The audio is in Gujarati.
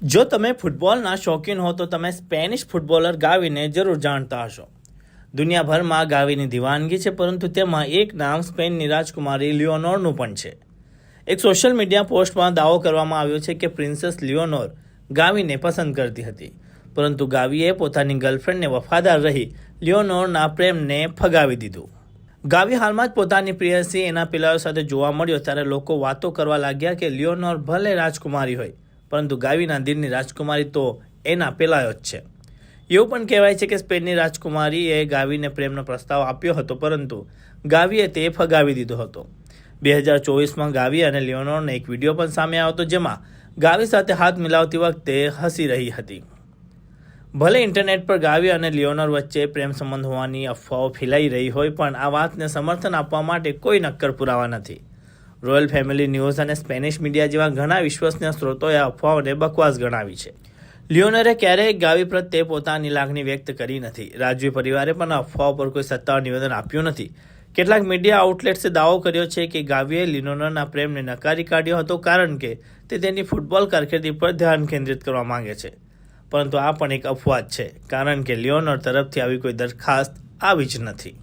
જો તમે ફૂટબોલના શોખીન હો તો તમે સ્પેનિશ ફૂટબોલર ગાવીને જરૂર જાણતા હશો. દુનિયાભરમાં ગાવીની દીવાનગી છે, પરંતુ તેમાં એક નામ સ્પેનની રાજકુમારી લિયોનોરનું પણ છે. એક સોશિયલ મીડિયા પોસ્ટમાં દાવો કરવામાં આવ્યો છે કે પ્રિન્સેસ લિયોનોર ગાવીને પસંદ કરતી હતી, પરંતુ ગાવીએ પોતાની ગર્લફ્રેન્ડને વફાદાર રહી લિયોનોરના પ્રેમને ફગાવી દીધું. ગાવી હાલમાં જ પોતાની પ્રિયસી એના પિલાઓ સાથે જોવા મળ્યો ત્યારે લોકો વાતો કરવા લાગ્યા કે લિયોનોર ભલે રાજકુમારી હોય, પરંતુ ગાવીના દિલની રાજકુમારી તો એના પેલાયો જ છે. એવું પણ કહેવાય છે કે સ્પેનની રાજકુમારીએ ગાવીને પ્રેમનો પ્રસ્તાવ આપ્યો હતો, પરંતુ ગાવીએ તે ફગાવી દીધો હતો. 2024માં ગાવી અને લિયોનોરનો એક વિડીયો પણ સામે આવ્યો હતો, જેમાં ગાવી સાથે હાથ મિલાવતી વખતે હસી રહી હતી. ભલે ઇન્ટરનેટ પર ગાવી અને લિયોનોર વચ્ચે પ્રેમ સંબંધ હોવાની અફવાઓ ફેલાઈ રહી હોય, પણ આ વાતને સમર્થન આપવા માટે કોઈ નક્કર પુરાવા નથી. રોયલ ફેમિલી ન્યૂઝ અને સ્પેનિશ મીડિયા જેવા ઘણા વિશ્વસનીય સ્ત્રોતોએ અફવાઓને બકવાસ ગણાવી છે. લિયોનોરે ક્યારેય ગાવી પ્રત્યે પોતાની લાગણી વ્યક્ત કરી નથી. રાજવી પરિવારે પણ અફવાઓ પર કોઈ સત્તાવાર નિવેદન આપ્યું નથી. કેટલાક મીડિયા આઉટલેટ્સે દાવો કર્યો છે કે ગાવીએ લિયોનોરના પ્રેમને નકારી કાઢ્યો હતો કારણ કે તે તેની ફૂટબોલ કારકિર્દી પર ધ્યાન કેન્દ્રિત કરવા માંગે છે. પરંતુ આ પણ એક અફવા છે, કારણ કે લિયોનોર તરફથી આવી કોઈ દરખાસ્ત આવી જ નથી.